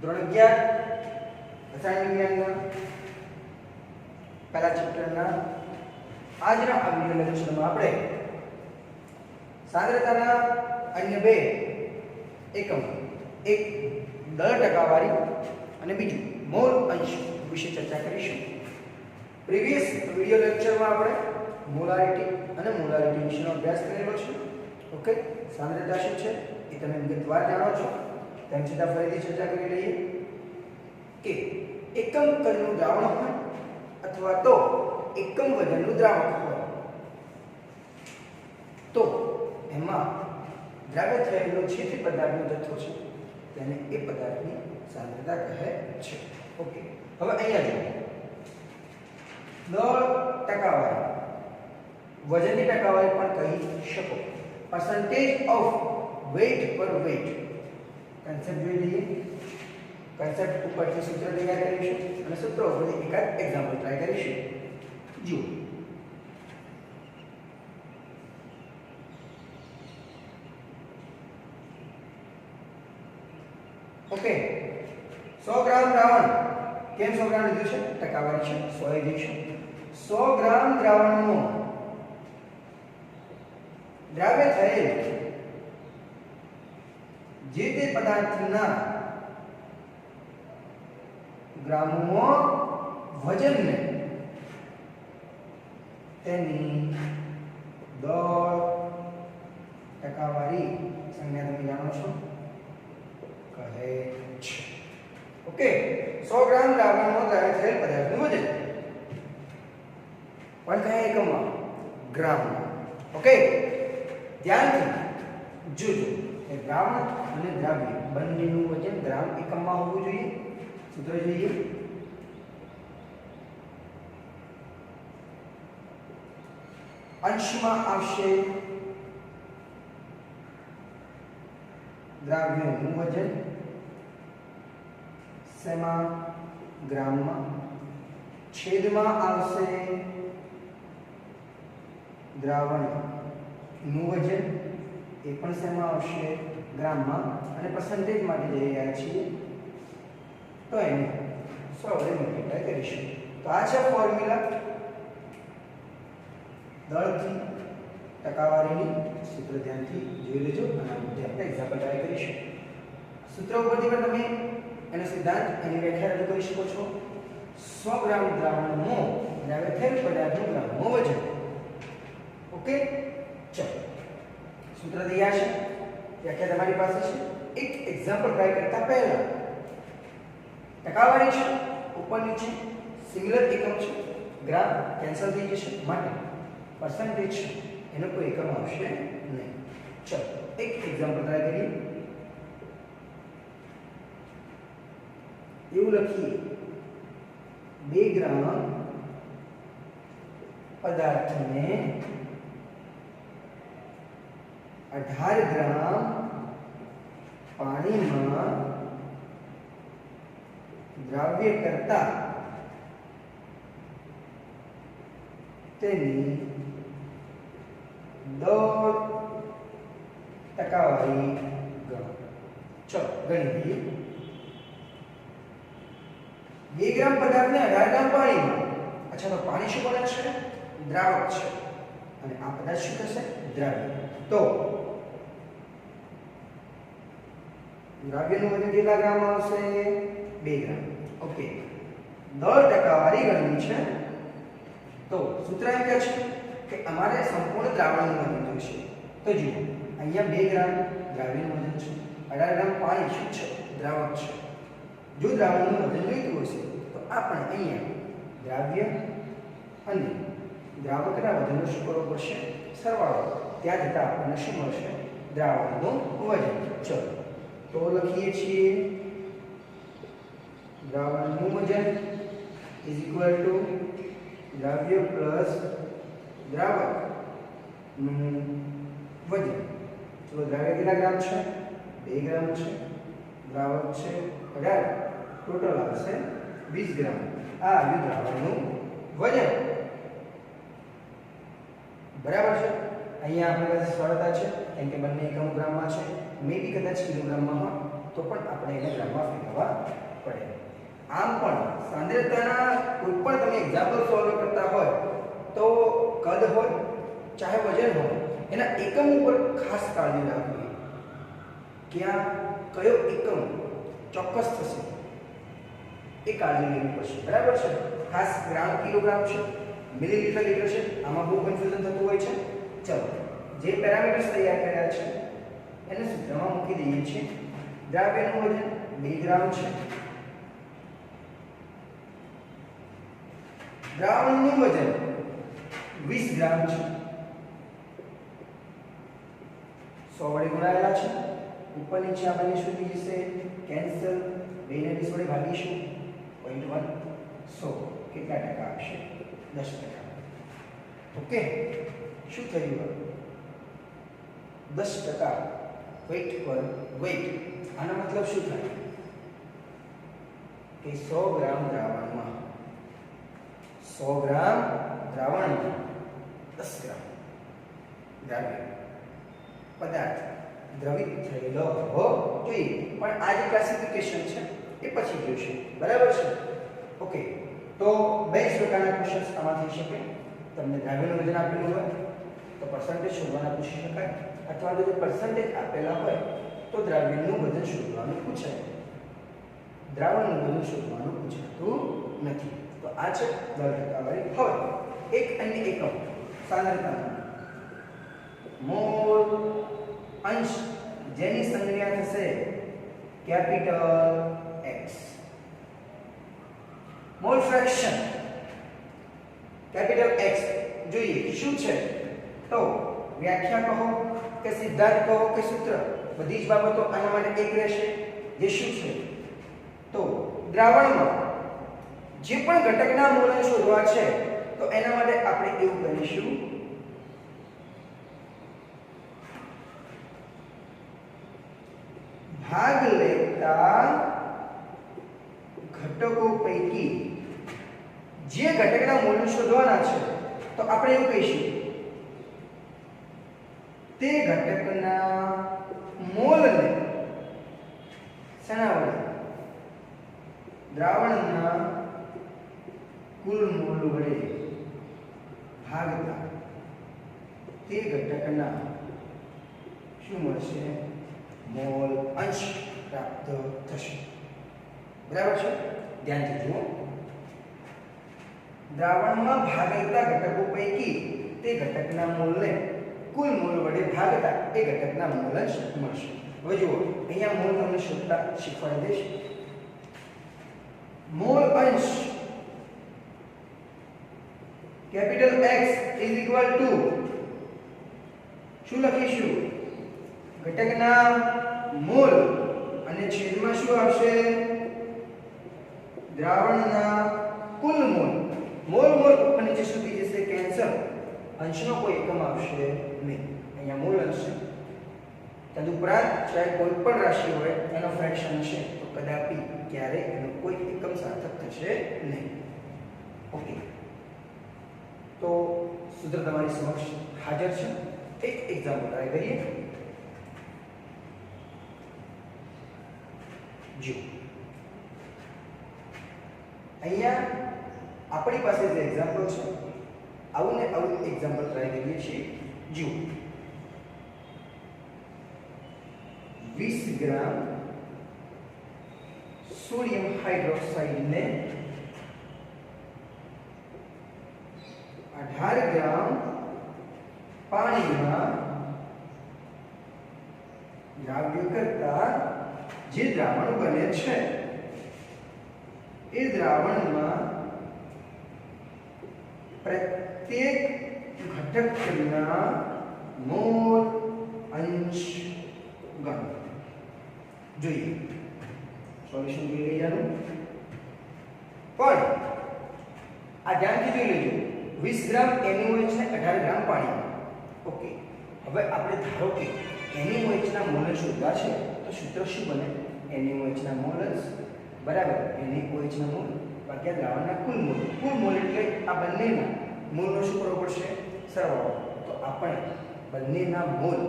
ધોરણ 11 રસાયણ વિજ્ઞાનના પહેલા ચેપ્ટરના આજના આ વિડિયો લેક્ચરમાં આપણે સાંદ્રતાના અન્ય બે એકમ, એક દળ ટકાવારી અને બીજું મોલ અંશ વિશે ચર્ચા કરીશું. પ્રીવિયસ વિડિયો લેક્ચરમાં આપણે મોલારિટી અને મોલારિટી વિશેનો અભ્યાસ કરેલો છે. ઓકે, સાંદ્રતા શું છે એ તમે વિગતવાર જાણો છો. તેમ છતાં ફરીથી ચર્ચા કરી લઈએ કે એકમ કદનું દ્રાવણ હોય અથવા તો એકમ વજનનું દ્રાવક હોય તો એમાં દ્રાવ્ય થયેલો જે તે પદાર્થનો જથ્થો છે તેને એ પદાર્થની સાંદ્રતા કહે છે. ઓકે, હવે અહીંયા જો દળ ટકાવારી, વજનની ટકાવારી પણ કહી શકો. percentage of weight per weight concept જોઈ લઈએ. કન્સેપ્ટ ઉપરથી સૂત્ર તૈયાર કરીશું અને સૂત્રો ઉપરથી એકાદ એક્ઝામ્પલ ટ્રાય કરીશું. જુઓ, ઓકે, 100 ગ્રામ દ્રાવણ, કેમ 100 ગ્રામ લીધું છે? ટકાવારી છે, 100 એ લઈશું. 100 ગ્રામ દ્રાવણનો દ્રાવ્ય થયેલ જે તે પદાર્થના ગ્રામોમાં વજનને તેની દળ ટકાવારી સંજ્ઞા તમે જાણો છો કહે છે. ઓકે, 100 ગ્રામ દ્રાવણમાં દ્રાવ્ય થયેલ પદાર્થનું વજન પણ કયા એકમમાં? ગ્રામમાં. ઓકે, ધ્યાનથી જોજો કે દ્રાવણ અને દ્રાવ્ય બંનેનું વજન ગ્રામ એકમમાં હોવું જોઈએ. સૂત્ર જોઈએ. અંશમાં આવશે દ્રાવ્યનું વજન, શેમાં? ગ્રામમાં. છેદમાં આવશે દ્રાવણનું વજન, એ પણ શેમાં આવશે? ગ્રામમાં. અને પર્સન્ટેજ માટે જઈ રહ્યા છીએ તો એને 100 વડે મલ્ટીપ્લાય કરીશું. તો આ છે ફોર્મ્યુલા દળથી ટકાવારીની. સૂત્ર ધ્યાનથી જોઈ લેજો અને આપણે એક્ઝામ્પલ ટ્રાય કરીશું. સૂત્ર ઉપરથી પણ તમે એનો સિદ્ધાંત, એની વ્યાખ્યા રજૂ કરી શકો છો. 100 ગ્રામ દ્રાવણનો દ્રાવ્ય થયેલ પદાર્થનું ગ્રામમાં વજન. ઓકે, ચલો, સૂત્ર તૈયાર છે, વ્યાખ્યા તમારી પાસે છે. એક એક્ઝામ્પલ ટ્રાય કરતા પહેલા ટકાવારી છે, ઉપર નીચે સિંગ્યુલર એકમ છે, ગ્રામ કેન્સલ થઈ જશે, માટે પર્સન્ટેજ છે એનો કોઈ એકમ આવશે નહીં. ચલો, એક એક્ઝામ્પલ ટ્રાય કરીએ. એવું લખીએ 2 ગ્રામ પદાર્થને 18 ગ્રામ પાણીમાં દ્રાવ્ય કરતા તેની દળ ટકાવારી ગણો. ચલો ગણી લઈએ. 2 ગ્રામ પદાર્થને 18 ગ્રામ પાણીમાં, અચ્છા તો પાણી શું બને છે? દ્રાવક છે, અને આ પદાર્થ શું થશે? દ્રાવ્ય. તો દ્રાવ્યનું વજન કેટલા ગ્રામ આવશે? 2 ગ્રામ. ઓકે, દળ ટકાવારી ગણવી છે તો સૂત્ર એમ કહે છે કે અમારે સંપૂર્ણ દ્રાવણનું વજન જોઈશે. તો જુઓ, અહીંયા 2 ગ્રામ દ્રાવ્યનું વજન છે, 18 ગ્રામ પાણી શું છે? દ્રાવક છે. જો દ્રાવણનું વજન જોઈતું હશે તો આપણે અહીંયા દ્રાવ્ય અને દ્રાવકના વજનનો શું કરવો પડશે? સરવાળો. ત્યાં જતાં આપણને શું મળશે? દ્રાવકનું વજન. ચલો, તો લખીએ છીએ દ્રાવણનું વજન ઇઝ ઇક્વલ ટુ દ્રાવ્ય પ્લસ દ્રાવકનું વજન. ચલો, દ્રાવ્ય કેટલા ગ્રામ છે? 2 ગ્રામ છે, દ્રાવક છે 18, ટોટલ આવશે 20 ગ્રામ. આ આવ્યું દ્રાવણનું વજન. બરાબર છે. અહીંયા આપણી પાસે સરળતા છે કેમ કે બંને એકમ ગ્રામમાં છે, મે બી કદાચ કિલોગ્રામમાં હોય તો પણ આપણે એને ગ્રામમાં ફેરવવા પડે. આમ પણ સાંદ્રતાના કોઈ પણ તમે એક્ઝામ્પલ સોલ્વ કરતા હોય તો કદ હોય ચાહે વજન હોય એના એકમ ઉપર ખાસ કાળજી રાખવી. ક્યાં કયો એકમ ચોક્કસ થશે એ કાળજી લેવી પડશે. બરાબર છે. ખાસ ગ્રામ કિલોગ્રામ છે, મિલીલીટર લીટર છે, આમાં બહુ કન્ફ્યુઝન થતું હોય છે. ચલો જે પેરામીટર્સ તૈયાર કર્યા છે એને સૂત્રમાં મૂકી દઈએ છીએ. દ્રાવ્યનું વજન 2 ગ્રામ છે, દ્રાવણનું વજન 20 ગ્રામ છે, 100 વડે ગુણાયેલા છે. ઉપર નીચે આપણને શું થઈ જશે? કેન્સલ. 2 ને 20 વડે ભાગીશું 0.1 100 કેટલા ટકા આવશે? 10%. ઓકે, શું થયું? 10% વેઇટ પર વેઇટ. આનો મતલબ શું થાય કે 100 ગ્રામ દ્રાવણમાં 100 ગ્રામ દ્રાવણમાં 10 ગ્રામ દ્રાવ્ય પદાર્થ દ્રવિત થયેલો હોવો જોઈએ. પણ આ જે ક્લાસિફિકેશન છે એ પછી જોઈશું. બરાબર છે. ઓકે, તો બે જ પ્રકારના ક્વેશ્ચન્સ આમાં થઈ શકે. તમને દ્રાવ્યનું વજન આપેલું હોય તો પર્સન્ટેજ શોધવાના પૂછી શકાય, અથવા તો જો પર્સન્ટેજ આપેલા હોય તો દ્રાવ્યનું વજન શોધવાનું પૂછાય. દ્રાવણનું વજન શોધવાનું પૂછાતું નથી. તો આ છે દર ટકાવારી. હવે એક અન્ય એકમ સાંદ્રતા મોલ અંશ જેની સંજ્ઞા થશે capital X. Mall fraction capital X જોઈએ શું છે તો વ્યાખ્યા કહો કે સિદ્ધાંત કહો કે સૂત્ર, બધી જ બાબતો આના માટે એક રહેશે. જે શું છે તો દ્રાવણમાં જે પણ ઘટકના મોલને શોધવા છે તો એના માટે આપણે એવું કરીશું ભાગ લેતા ઘટકો પૈકી જે ઘટકના મોલને શોધવાના છે તો આપણે એવું કહીશું તે ઘટકના મોલને શેના વડે? દ્રાવણના કુલ મોલ વડે ભાગતા તે ઘટકના શું મળશે? મોલ અંશ પ્રાપ્ત થશે. બરાબર છે. ધ્યાનથી જુઓ. દ્રાવણમાં ભાગ લેતા ઘટકો પૈકી તે ઘટકના મોલને કુલ મોલ વડે ભાગતા એ ઘટકના મોલ અંશ મળશે. હવે જુઓ અહીંયા મોલ તમને શોધતા શીખવાડી દઈશ. મોલ અંશ capital X is equal to શું લખીશું? ઘટકના મોલ અને છેદમાં શું આવશે? દ્રાવણના કુલ મોલ. મોલ મોલ ઉપર નીચે સુધી જશે કેન્સલ. અંશનો કોઈ એકમ આવશે નહીં. અહીંયા મોલ અંશ છે. તદુપરાંત ચાહે કોઈ પણ રાશિ હોય એનો ફ્રેક્શન છે તો કદાપી ક્યારે એનો કોઈ એકમ સાર્થક થશે નહીં. ઓકે, તો સૂત્ર તમારી સમક્ષ હાજર છે. એક એક્ઝામ્પલ ટ્રાય કરીએ. જો અહીંયા આપણી પાસે જે એક્ઝામ્પલ છે આવું ને આવું એક્ઝામ્પલ ટ્રાય કરીએ છીએ. જો 20 ગ્રામ સોડિયમ હાઇડ્રોક્સાઇડને 18 ગ્રામ પાણીમાં દ્રાવ્ય કરતા જે દ્રાવણ બને છે એ દ્રાવણમાં પ્રત્યેક ઘટકના મોલ અંશ ગણ જોઈએ. સોલ્યુશન જોઈ લેવાનું. પણ આ ધ્યાનથી જોઈ લેજો. 20 ગ્રામ NaOH ને 18 ગ્રામ પાણીમાં. ઓકે, હવે આપણે ધારો કે NaOH ના મોલ શોધવા છે તો સૂત્ર શું બને? NaOH ના મોલ્સ બરાબર NaOH ના મોલ ભાગ્યા દ્રાવણના કુલ મોલ. કુલ મોલ એટલે આ બંનેના મોલનો શું કરવો પડશે? સરવાળો. તો આપણે બંનેના મોલ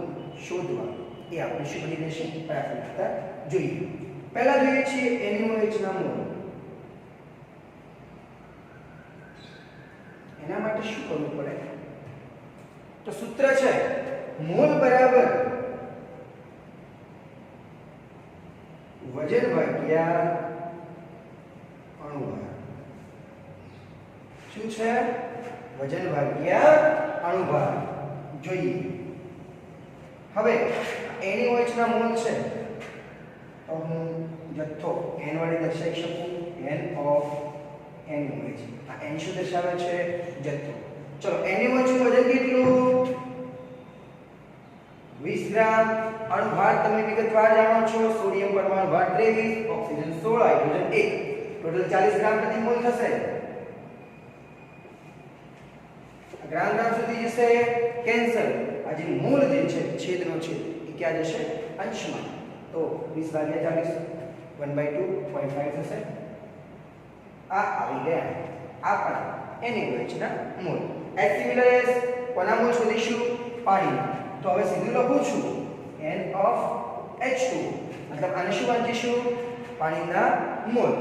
શોધવા એ આપણે શું બની રહેશે પ્રાથમિકતા જોઈએ. પહેલા જોઈએ છીએ NaOH ના મોલ. એના માટે શું કરવું પડે? તો સૂત્ર છે મોલ બરાબર વજન ભાગ્યા અણુભાર. શું છે? વજન ભાગ્યા અણુભાર જોઈએ. હવે NaOH ના મોલ છે તો હું જથ્થો n વડે દર્શાવી શકું, n ઓફ NaOH. આ n શું દર્શાવે છે? જથ્થો. ચલો NaOH નું વજન કેટલું? 20 ગ્રામ. અણુભાર તમે વિગતવાર જાણો છો. સોડિયમ પરમાણુ ભાર 23, ઓક્સિજન 16, હાઇડ્રોજન 1. ટોટલ 40 ગ્રામ પ્રતિ મોલ થશે. ગ્રામ ગ્રામ સુધી જશે કેન્સલ. આ જે મોલ જે છે છેદનો છેદ એ ક્યાં જશે? અંશમાં. તો 20 ભાગ્યા 40 1/2 0.5 થશે. આ આવી ગયા આપણા NaOH ના મોલ. H સિમિલર S કોના મોલ શોધીશું? પાણીના. તો હવે સીધું લખું છું n of H2 મતલબ આને શું વાંચીશું? પાણીના મોલ.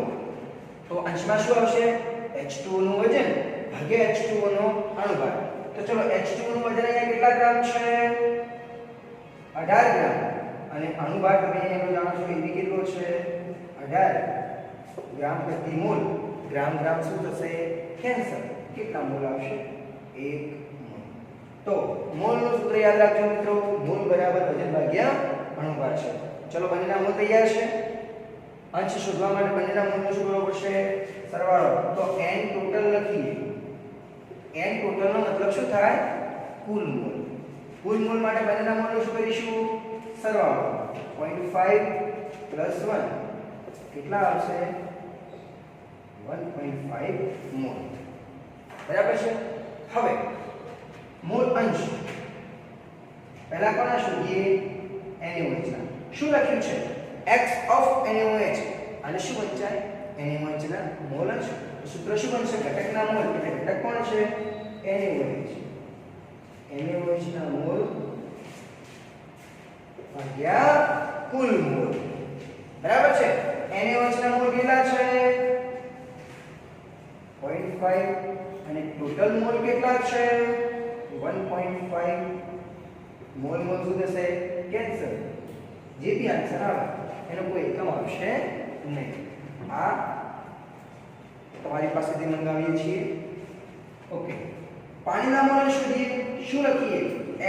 તો અંશમાં શું આવશે? H2O નું વજન ભાગ્યા H2O નો અણુભાર. તો ચલો H2O નું વજન અહીંયા કેટલા ગ્રામ છે? 18 ગ્રામ. અને અણુભાર તમે અહીંયા જાણો છો એ કેટલો છે? 18 ગ્રામ પ્રતિ મોલ. ગ્રામ ગ્રામ શું થશે? કેન્સલ. કેટલા મોલ આવશે? 1 મોલ. તો મોલ નું સૂત્ર યાદ રાખજો મિત્રો. મોલ બરાબર વજન ભાગ્યા અણુભાર છે. ચલો બંનેના મોલ તૈયાર છે. અંશ શોધવા માટે બંનેના મોલનો શું કરવો પડશે? સરવાળો. તો n ટોટલ લખીએ. n ટોટલ નો મતલબ શું થાય? કુલ મોલ. કુલ મોલ માટે બંનેના મોલનો શું કરીશું? સરવાળો. 0.5 + 1 કેટલા આવશે? 1.5 મોલ. બરાબર છે. હવે મોલ અંશ પહેલા કોના શોધીએ? NaOH ના. શું લખ્યું છે? x of NaOH. અને શું વંચાય? NaOH ના મોલ અંશ. સૂત્ર શું બનશે? ઘટકના મોલ. એટલે ઘટક કોણ છે? NaOH. NaOH ના મોલ ભાગ્યા કુલ મોલ. બરાબર છે. NaOH ના મોલ કેટલા છે? 0.5 અને ટોટલ મોલ કેટલા છે? 1.5 મોલ મોલ શું થશે? કેન્સલ. જે બી આન્સર આવે એનો કોઈ એકમ આવશે નહીં. આ તમારી પાસેથી મંગાવીએ છીએ. ઓકે. પાણીના મોલ શોધીએ. શું લખીએ?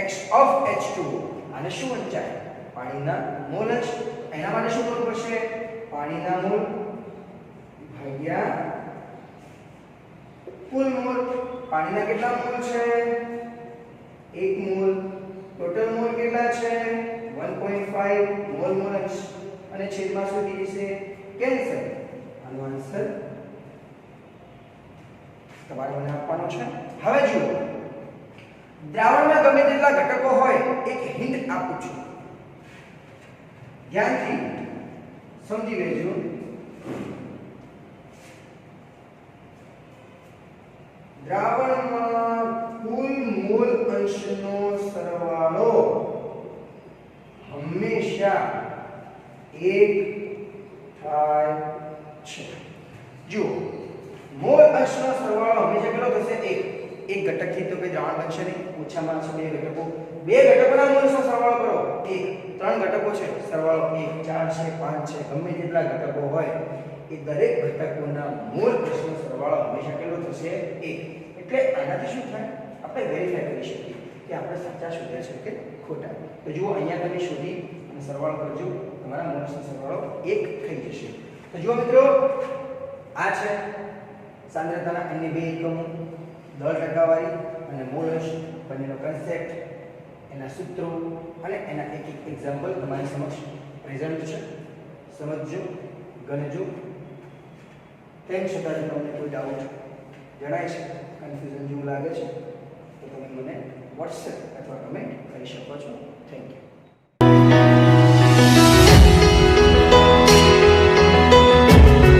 x of H2O. આને શું વંચાય? પાણીના મોલ જ. એના માટે શું કરવું પડશે? પાણીના મોલ ભાગ્યા કુલ મોલ. પાણીના કેટલા મોલ છે? 1 મોલ. ટોટલ મોલ કેટલા છે? 1.5 મોલ મોલ અને છેદમાં શું થશે? કેન્સલ. આનો આન્સર તમારે મને આપવાનો છે. હવે જુઓ, દ્રાવણમાં ગમે તેટલા ઘટકો હોય એક હિન્ટ આપું છું. ધ્યાનથી સમજી લેજો. દ્રાવણમાં કુલ મોલ અંશનો સરવાળો હંમેશા 1 થાય છે. જુઓ, મોલ અંશનો સરવાળો હંમેશા કેટલો થશે? 1. એક ઘટકથી તો કોઈ દ્રાવણ બનશે નહીં. ઓછામાં ઓછા બે ઘટકો. બે ઘટકોના મોલનો સરવાળો કરો 1. 3 ઘટકો છે, સરવાળો 1. 4 છે, 5 છે, ગમે તેટલા ઘટકો હોય એ દરેક ઘટકોના મોલ અંશનો સરવાળો હંમેશા કેટલો થશે? 1. એટલે આનાથી શું થાય? આપણે વેરીફાઈ કરી શકીએ કે આપણે સાચા શોધ્યા છે કે ખોટા. તો જુઓ, અહીંયા તમે શોધી અને સરવાળો કરજો. તમારા મોલ્સનો સરવાળો 1 થઈ જશે. તો જુઓ મિત્રો, આ છે સાંદ્રતાના અન્ય બે એકમો, દળ ટકાવારી અને મોલ અંશ બંનેનો કન્સેપ્ટ, એના સૂત્રો અને એના એક એક એક્ઝામ્પલ તમારી સમક્ષ પ્રેઝન્ટ છે. સમજજો, ગણજો. તેમ છતાં જો તમને કોઈ ડાઉટ જણાય છે, કન્ફ્યુઝન જેવું લાગે છે, તો તમે મને WhatsApp અથવા કમેન્ટ કરી શકો છો. Thank you.